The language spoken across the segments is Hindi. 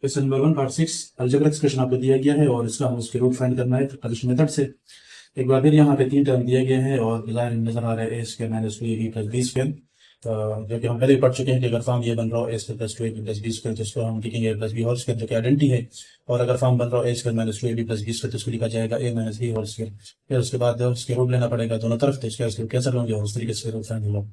Question number 1 part 6 algebra expression आपको दिया गया है और इसका हमें उसके रूट फाइंड करना है एडिशन मेथड से। एक बार फिर यहाँ पे तीन टर्म दिए गए हैं और ज़ाहिर नजर आ रहा है a square minus 2ab plus b square, जो कि हम पहले ही पढ़ चुके हैं कि अगर फॉर्म ये बन रहा हो a square plus 2ab plus b square तो इसको हम लिखेंगे प्लस बी होल स्क्वायर, जो कि आइडेंटिटी है। और अगर फॉर्म बन रहा हो a square minus 2ab plus b square तो इसको लिखा जाएगा a minus b whole square. फिर उसके बाद उसके रूट लेना पड़ेगा दोनों तरफ, तो इसके कैंसिल होंगे और उस तरीके से रूट फाइंड होगा।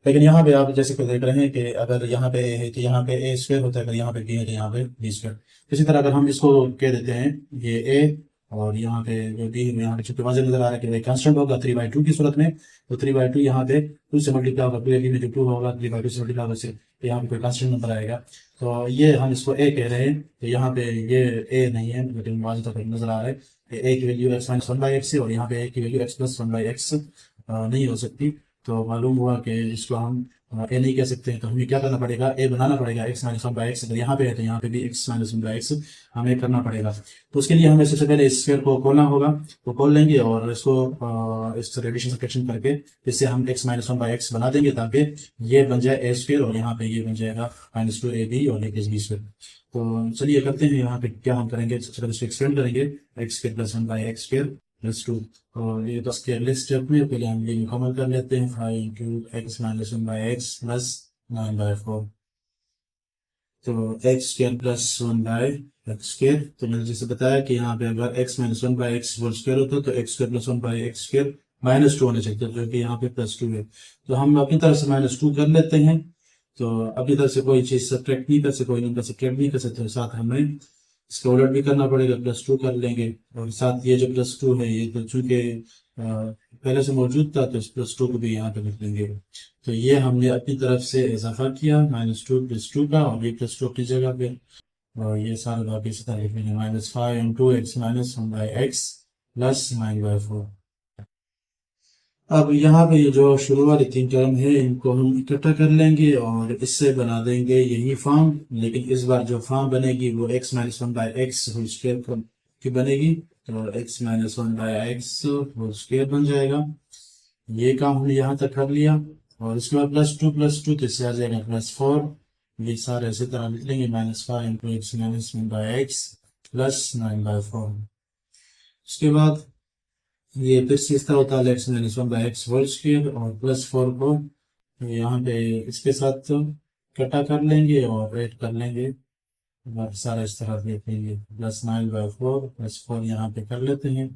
लेकिन यहाँ पे आप जैसे को देख रहे हैं कि अगर यहाँ पे ए है तो यहाँ पे ए स्क्वायर होता है, अगर यहाँ पे बी है तो यहाँ पे बी स्क्वायर। इसी तरह अगर हम इसको कह देते हैं ये ए और यहाँ पे जो बी है, यहाँ पे चूंकि वाज़ेह नजर आ रहा है कि कांस्टेंट होगा 3/2 की सूरत में, तो 3/2 यहाँ पे 2 से मल्टीप्लाई होगा, 2ab में जो 2 होगा 3/2 से मल्टीप्लाई होगा से यहाँ पे कोई कांस्टेंट नंबर आएगा। तो ये हम इसको ए कह रहे हैं, तो यहाँ पे ये ए नहीं है लेकिन वाज़ेह तक नजर आ रहा है कि ए की वैल्यू x माइनस 1/x है और यहाँ पे ए की वैल्यू x प्लस 1/x नहीं हो सकती। तो मालूम हुआ कि इसको हम ए नहीं कह सकते, तो हमें क्या करना पड़ेगा, ए बनाना पड़ेगा x माइनस 1/x। अगर यहाँ पे है तो यहाँ पे भी x माइनस 1/x हमें करना पड़ेगा। तो उसके लिए हमें सबसे पहले इस स्क्वायर को खोलना होगा, तो खोल लेंगे और इसको इस एडिशन सब्ट्रैक्शन करके इससे हम x माइनस 1/x बना देंगे ताकि ये बन जाए ए स्क्वायर और यहाँ पे ये बन जाएगा माइनस 2ab और ये बी स्क्वायर। तो चलिए करते हैं, यहाँ पे क्या हम करेंगे, सबसे पहले इसको एक्सपेंड करेंगे x square plus 1/x square plus 2। और ये तो स्केयरलेस स्टेप में पहले हम ये मुकम्मल कर लेते हैं, 5 into x minus 1/x plus 9/4। तो x square plus 1/x square, तो मैंने जैसे बताया कि यहाँ पे अगर x minus 1/x whole square होता तो x square plus 1/x square minus 2 होना चाहिए, जो कि यहाँ पे प्लस 2 है। तो हम अपनी तरफ से माइनस 2 कर लेते हैं। तो अपनी तरफ से कोई चीज़ सब्ट्रैक्ट नहीं कर सकते, कोई नंबर सब्ट्रैक्ट नहीं कर सकते, साथ हमें इसका उलट भी करना पड़ेगा, प्लस 2 कर लेंगे। और साथ ये जो प्लस 2 है ये तो चूंकि पहले से मौजूद था तो इस प्लस 2 को भी यहाँ पे लिख लेंगे। तो ये हमने अपनी तरफ से इजाफा किया -2 प्लस 2 का, और ये प्लस 2 अपनी जगह पे, और ये सारा बाकी इसी तरह लिख लेंगे, -5 into x minus 1/x plus 9/4। अब यहाँ पे ये जो शुरू वाली तीन टर्म है इनको हम इकट्ठा कर लेंगे और इससे बना देंगे यही फॉर्म, लेकिन इस बार जो फॉर्म बनेगी वो x minus 1/x whole square की बनेगी। तो x minus 1/x whole square बन जाएगा। ये काम हमने यहाँ तक कर लिया और इसके बाद +2 तो इससे आ जाएगा +4। ये सारे इसी तरह लिख लेंगे, -5 into x minus 1/x plus 9/4। उसके बाद ये फिर से इस तरह होता है x minus 1/x whole square और +4 को यहाँ पे इसके साथ इकट्ठा कर लेंगे और ऐड कर लेंगे, और सारा इस तरह देख लेंगे, प्लस 9/4 प्लस 4 यहाँ पे कर लेते हैं,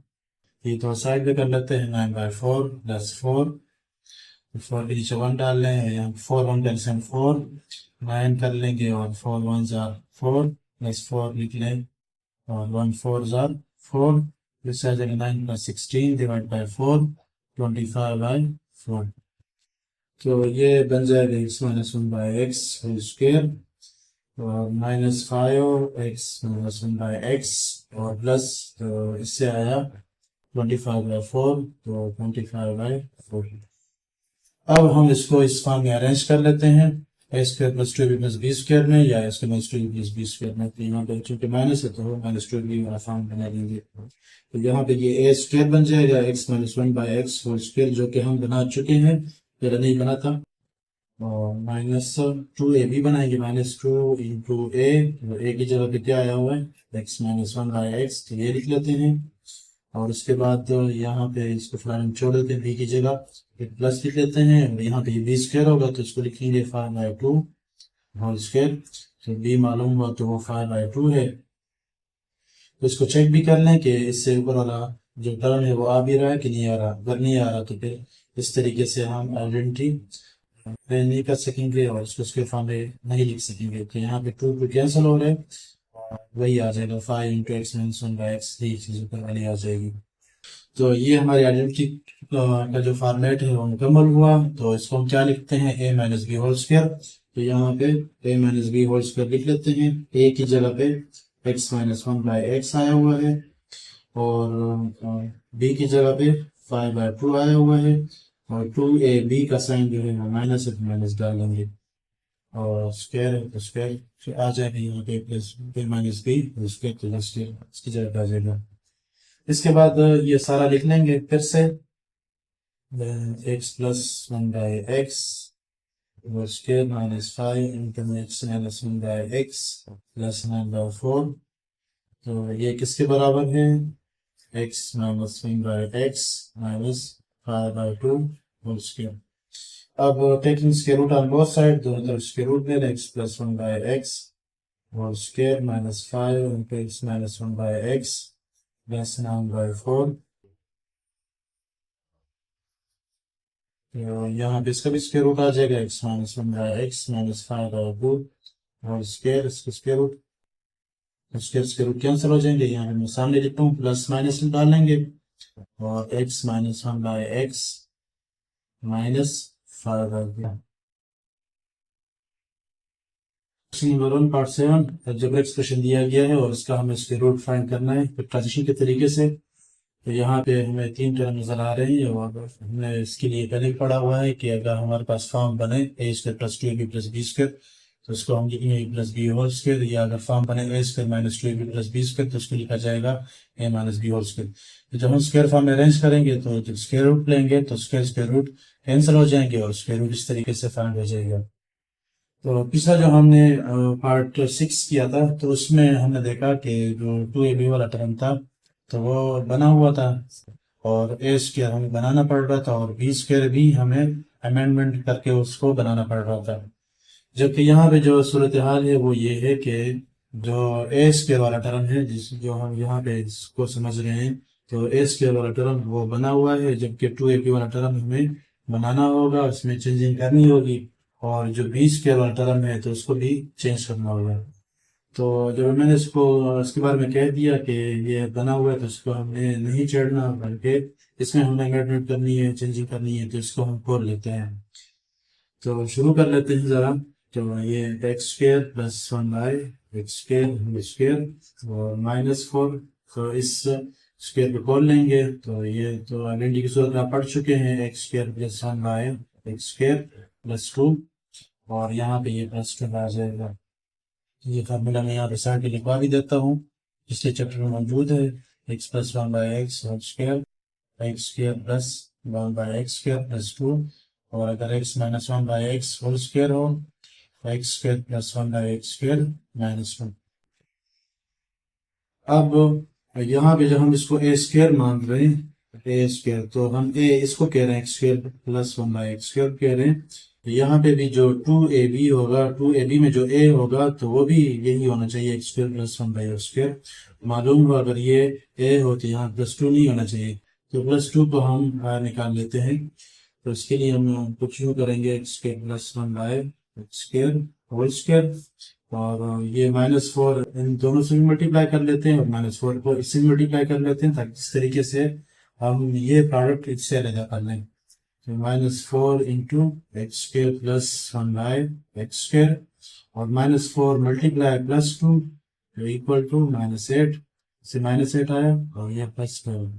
ये तो साइड पे कर लेते हैं, 9/4 प्लस 4 के नीचे 1 डाल लें, यहाँ 4 1 कैंसिल 4 9 कर लेंगे और 4 1 4 प्लस 4 लिख लें और 1 4 4, this आ जाएगा 9 प्लस 16 डिवाइड बाई 4 25/4। तो ये बन जाएगा x minus 1/x whole square और -5 x माइनस 1/x और प्लस, तो इससे आया 25/4, तो 25/4। अब हम इसको इस फॉर्म में अरेंज कर लेते हैं, a square plus 2ab plus b square में या a square minus 2ab plus b square में। तो यहाँ पे चूंकि माइनस है तो माइनस 2ab वाला फॉर्म बना देंगे। तो यहाँ पे ये ए स्क्वायर बन जाएगा x minus 1/x whole square, जो कि हम बना चुके हैं, पहले नहीं बना था। और -2ab बनाएंगे, -2 इंटू ए, तो ए की जगह पे क्या आया हुआ है x माइनस 1/x, तो ये लिख लेते हैं। और उसके बाद यहाँ पे इसको फिलहाल हम छोड़ देते हैं, बी की जगह एक प्लस लिख लेते हैं, और यहाँ पे बी स्क्वायर होगा तो इसको लिखेंगे 5/2 होल स्क्वायर। तो बी मालूम हुआ तो वो 5/2 है। तो इसको चेक भी कर लें कि इससे ऊपर वाला जो टर्म है वो आ भी रहा है कि नहीं आ रहा। अगर नहीं आ रहा तो फिर इस तरीके से हम आइडेंटिटी नहीं कर सकेंगे और इसको उसके फॉर्म में नहीं लिख सकेंगे। तो यहाँ पे 2 कैंसिल हो रहे हैं, वही आ जाएगा 5 इंटू एक्स माइनस 1/x, यही चीज़ ऊपर वाली आ जाएगी। तो ये हमारी आइडेंटिटी का जो फॉर्मेट है वो मुकम्मल हुआ। तो इसको हम क्या लिखते हैं, a minus b whole square. तो यहाँ पे a minus b whole square लिख लेते हैं, a की जगह पे x माइनस 1/x आया हुआ है और b की जगह पे 5/2 आया हुआ है, और 2ab का साइन जो है वो माइनस है, माइनस डालेंगे और स्क्वायर है तो स्क्वायर आ जाएगा यहाँ पे प्लस माइनस बी स्क्वायर, तो इसकी जगह आ जाएगा। इसके बाद ये सारा लिख लेंगे फिर से, x plus 1/x whole square minus 5 into x minus 1 by x plus 9/4। तो ये किसके बराबर है? x minus 1 by x minus 5/2 whole square. अब taking square root on both side, दोनों तरफ स्क्वायर रूट ले लें। x plus 1 by x whole square minus 5 into x minus 1 by x plus 9/4। तो यहाँ पे इसका भी स्क्वायर रूट आ जाएगा, x minus 1 by x minus 5/2 whole square, इसका square root, square root cancel हो जाएंगे। यहाँ पे मैं सामने लिखता हूँ, प्लस माइनस डालेंगे और x minus 1 by x minus 5/2। Number 1 part 7 algebra expression दिया गया है और इसका हमें स्क्वायर रूट फाइंड करना है फैक्टराइजेशन के तरीके से। तो यहाँ पे हमें 3 टर्म नजर आ रहे हैं और हमने इसके लिए पहले भी पढ़ा हुआ है कि अगर हमारे पास फॉर्म बने a square plus 2ab plus b square, तो उसको हम लिखेंगे a plus b whole square, या अगर फॉर्म बने a square minus 2ab plus b square, तो उसको लिखा जाएगा a minus b whole square. तो जब हम स्क्वायर फॉर्म में अरेंज करेंगे तो जब स्क्वायर रूट लेंगे तो स्क्वायर रूट कैंसिल हो जाएंगे और स्क्वायर रूट इस तरीके से फाइंड हो जाएगा। तो पिछला जो हमने पार्ट 6 किया था तो उसमें हमने देखा कि जो 2ab वाला टर्म था तो वो बना हुआ था और ए स्क्वायर हमें बनाना पड़ रहा था और बी स्क्वायर भी हमें अमेंडमेंट करके उसको बनाना पड़ रहा था। जबकि यहाँ पे जो सूरत हाल है वो ये है कि जो ए स्क्वायर वाला टर्म है, जिस जो हम यहाँ पे इसको समझ रहे हैं, तो ए स्क्वायर वाला टर्म वो बना हुआ है, जबकि 2ab वाला टर्म हमें बनाना होगा, उसमें चेंजिंग करनी होगी। और जो बी स्क्वायर वाला टर्म है तो उसको भी चेंज करना होगा। तो जब मैंने इसके बारे में कह दिया कि ये बना हुआ है तो इसको हमने नहीं छेड़ना, बल्कि इसमें हमने अमेंडमेंट करनी है, चेंजिंग करनी है, तो इसको हम खोल लेते हैं। तो शुरू कर लेते हैं ज़रा। तो ये x square plus 1 by x square और -4, तो इस स्क्वायर को खोल लेंगे। तो ये तो आइडेंटिटी की सूरत में आप पढ़ चुके हैं, x square plus 1 by x square plus 2 और यहाँ पे ये प्लस 2 आ जाएगा। ये फार्मूला मैं यहाँ पे साइड पे लिखवा भी देता हूँ, पिछले चैप्टर में मौजूद है। X plus 1 by x whole square, x square plus 1 by x square plus 2, और अगर x minus 1 by x whole square हो तो x square plus 1 by x square minus 1। अब यहाँ पे जब हम इसको ए स्क्वायर मान रहे हैं, ए स्क्वायर, तो हम ए इसको कह रहे हैं x square plus 1 by x square कह रहे हैं। तो यहाँ पे भी जो 2ab होगा, 2ab में जो a होगा तो वो भी यही होना चाहिए, x square plus 1 by x square. मालूम हुआ अगर ये a हो तो यहाँ प्लस 2 नहीं होना चाहिए, तो प्लस 2 को हम बाहर निकाल लेते हैं। तो इसके लिए हम कुछ यूँ करेंगे, x square plus 1 by x square whole square, और ये -4 इन दोनों से भी मल्टीप्लाई कर लेते हैं और -4 को इससे भी मल्टीप्लाई कर लेते हैं, ताकि इस तरीके से हम ये प्रोडक्ट इससे अलग कर लें। तो -4 into x square plus 1 by x square और -4 मल्टीप्लाई प्लस 2 तो इक्वल टू -8, से -8 आया और ये +12।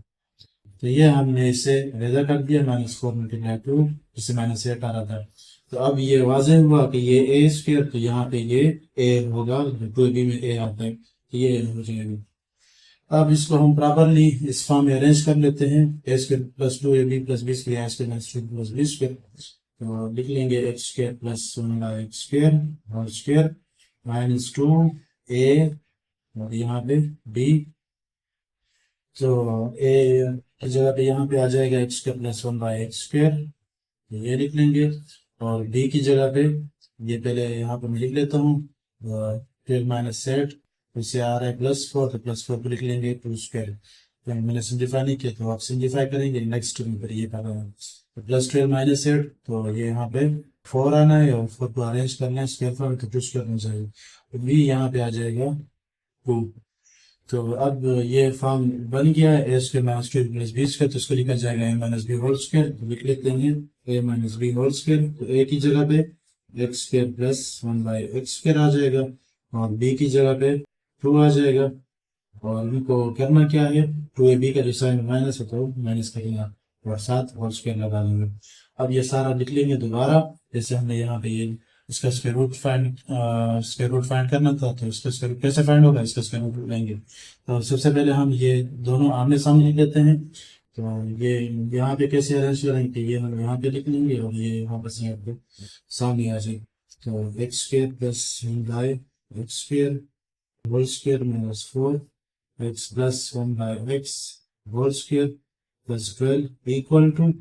तो ये हमने इसे रेजा कर दिया, -4 मल्टीप्लाई 2, जिससे -8 आ रहा था। तो अब ये वाज़ेह हुआ कि ये ए स्क्वायर, तो यहाँ पे ये ए होगा, 2ab में ए आता है, तो ये हो जाएगा। अब इसको हम प्रॉपरली इस फॉर्म में अरेंज कर लेते हैं, a square plus 2ab plus b square, a square minus 2 plus b square. तो लिख लेंगे x square plus 1 by x square whole square minus 2a और यहाँ पे b। तो a की जगह पे यहाँ पे आ जाएगा x square plus 1 by x square, ये लिख लेंगे। और b की जगह पे ये पहले यहाँ पे मैं लिख लेता हूँ, फिर -8, इससे आ रहा है +4, तो +4 को लिख लेंगे 2 स्क्वायर। तो मैंने सिंप्लीफाई नहीं किया, तो आप सिंप्लीफाई करेंगे नेक्स्ट में, पर ये कर रहे हैं। तो +12 -8, तो ये यहाँ पे 4 आना है और 4 को अरेंज करना है स्क्वायर फॉर्म, तो 2 स्क्वायर में जाएगा, तो b यहाँ पे आ जाएगा 2। तो अब ये फॉर्म बन गया है, a square minus 2 plus b square, तो इसको लिखा जाएगा a minus b whole square. तो लिख लेते हैं a minus b whole square. तो ए की जगह पे x square plus 1 by x square आ जाएगा और बी की जगह पे 2 आ जाएगा। और इनको करना क्या है, 2ab का जो साइन माइनस है तो माइनस करेंगे और साथ होल स्क्वायर लगा लेंगे। अब ये सारा लिख लेंगे दोबारा, जैसे हमने यहाँ पे ये इसका स्क्वायर रूट फाइंड करना था, तो इसका स्क्वायर रूट कैसे फाइंड होगा, इसका स्क्वायर रूट लेंगे। तो सबसे पहले हम ये दोनों आमने सामने लिख लेते हैं। तो ये यहाँ पे कैसे अरेंज करेंगे, ये हम यहाँ पे लिख लेंगे और ये वापस यहाँ पे सामने आ जाए। तो x square plus one by x square whole square minus four x plus one by x whole square plus 12 equal to,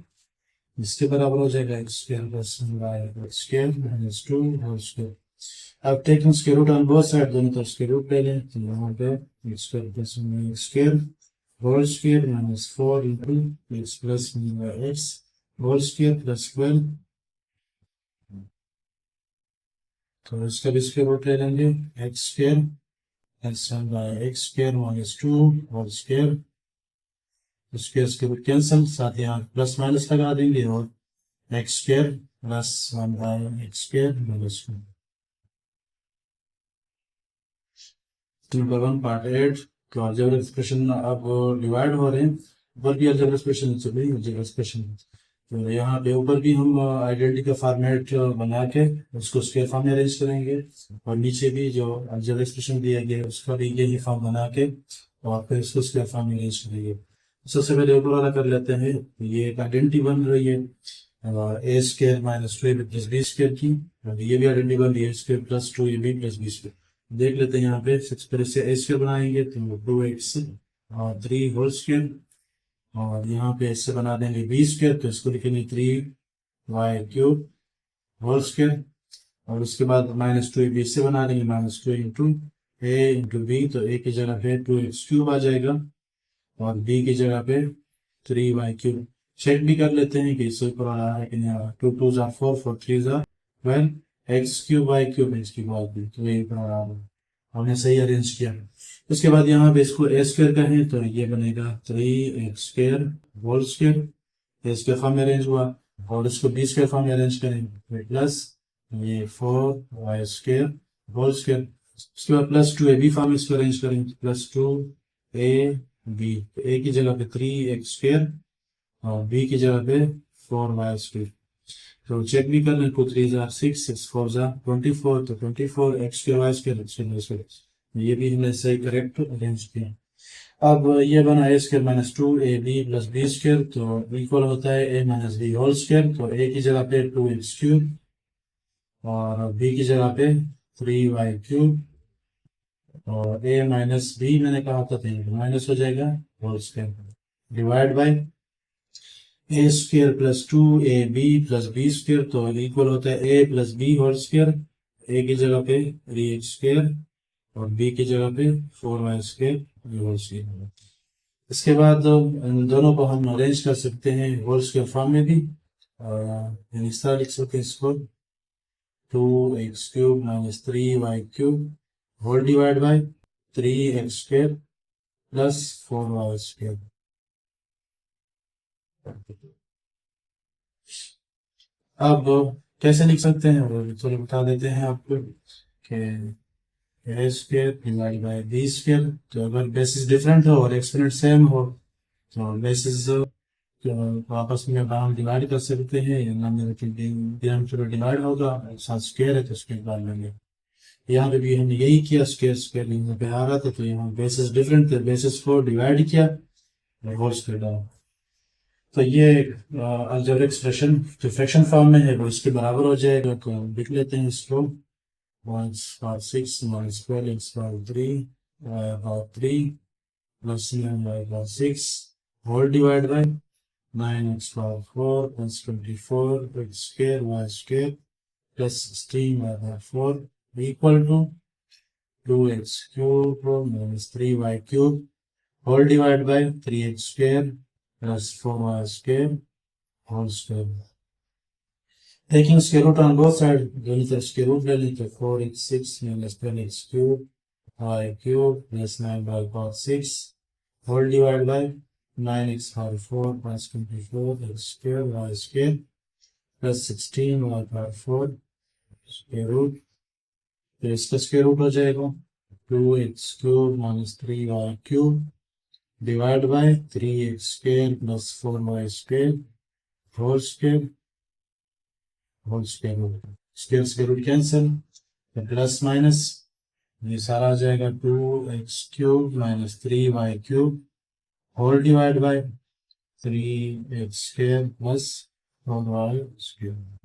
इसके बराबर हो जाएगा x square plus one by x square minus two whole square. अब taking square root on both side, दोनों तरफ स्क्वायर रूट ले लें, तो यहाँ पे x square plus one x square whole square minus four into x plus x whole square plus 12, तो इसका भी स्क्वायर रूट ले लेंगे x square plus one by x square minus two whole square, square square root cancel, साथ ही यहाँ प्लस माइनस लगा देंगे और x square plus one by x square minus two. Number 1 part 8 तो अलजेब्रा एक्सप्रेशन अब डिवाइड हो रहे हैं, ऊपर भी अलजेब्रा एक्सप्रेशन चल रही है अलजेब्रा एक्सप्रेशन, तो यहाँ पे ऊपर भी हम आइडेंटिटी का फॉर्मेट बना के उसको स्क्वायर फॉर्म में अरेंज करेंगे और नीचे भी जो अलजेब्रा एक्सप्रेशन दिया गया है उसका भी यही फॉर्म बना के और फिर उसको स्क्वायर फॉर्म में अरेंज करेंगे। सबसे पहले ऊपर वाला कर लेते हैं, ये एक आइडेंटिटी बन रही है a square minus two a b plus b square की, ये भी आइडेंटिटी बन रही है square plus two a b plus b square. देख लेते हैं यहाँ पे सबसे पहले से ए स्क्वायर बनाएंगे तो टू एक्स और थ्री होल स्क्वायर, और यहाँ पे इससे बना देंगे बी स्क्वायर तो इसको लिखेंगे three y cube whole square, और उसके बाद माइनस टू ए बी इससे बना देंगे माइनस टू इंटू ए इंटू बी, तो ए की जगह पे टू एक्स क्यूब आ जाएगा और बी की जगह पे थ्री वाई क्यूब। चेक भी कर लेते हैं कि इससे ऊपर आ रहा है कि नहीं, टू टू जार फोर फोर थ्री जार 12 एक्स क्यूब वाई क्यूब इसकी बात भी, तो ये बना रहा है हमने सही अरेंज किया। उसके बाद यहाँ पे इसको ए स्क्वायर कहें तो ये बनेगा three x square whole square, a square form में अरेंज हुआ, और इसको बी स्क्वायर फॉर्म में अरेंज करेंगे प्लस ये four y square whole square, उसके बाद plus two a b form में इसको अरेंज करेंगे plus two a b, a की जगह पे थ्री एक्स स्क्वायर और बी की जगह पे फोर वाई स्क्वायर। तो चेक भी कर लें, टू थ्री जार सिक्स सिक्स फोर जार 24, तो 24 एक्स स्क्वायर वाई स्क्वायर, ये भी हमने सही करेक्ट अरेंज किया। अब ये बना a square minus two a b plus b square, तो इक्वल होता है a minus b whole square, तो ए की जगह पे टू एक्स क्यूब और बी की जगह पे थ्री वाई क्यूब, और ए माइनस बी मैंने कहा था तो माइनस हो जाएगा whole square divide by a square plus two a b plus b square, तो इक्वल होता है a plus b whole square, a की जगह पे थ्री एक्स स्क्वायर और बी की जगह पे four y square whole square. इसके बाद इन दोनों को हम अरेंज कर सकते हैं होल स्क्वायर फॉर्म में भी, इस तरह लिख सकते हैं इसको two x cube minus three y cube whole divide by three x square plus four y square. अब कैसे लिख सकते हैं वो थोड़ा बता देते हैं आपको कि a square divide by b square, तो अगर बेसिस डिफरेंट हो और एक्सपोनेंट सेम हो तो बेसिस आपस में हम डिवाइड कर सकते हैं, डिनोमिनेटर डिवाइड होगा साथ स्क्वायर है तो स्क्वायर डाल लेंगे। यहाँ पे भी हमने यही किया, स्क्वायर स्क्वायर यहाँ पे आ रहा था तो यहाँ बेसिस डिफरेंट थे, बेसिस को डिवाइड किया और होल स्क्वायर डाला, तो ये अलजेब्रिक एक्सप्रेशन जो फ्रैक्शन फॉर्म में है वो इसके बराबर हो जाएगा। तो लिख लेते हैं इसको 1 power 6 minus 12 x power 3 y power 3 plus 9 y power 6 whole divide by 9 x power 4 plus 24 x square y square plus 16 y power 4 equal to 2 x cube minus 3 y cube whole divide by 3 x square plus 4y square whole square. Taking square root on both sides, दोनों तरफ square root ले लें तो 4x6 minus 10x cube y cube plus 9 by power 6 whole divided by 9x power 4 plus 24 x square y square plus 16 y power 4 square root, तो इसका square root हो जाएगा 2x cube minus 3y cube divide by 3x square plus 4y square whole square square square root cancel, plus minus ये सारा आ जाएगा 2x cube minus 3y cube whole divide by 3 x square plus 4 y square.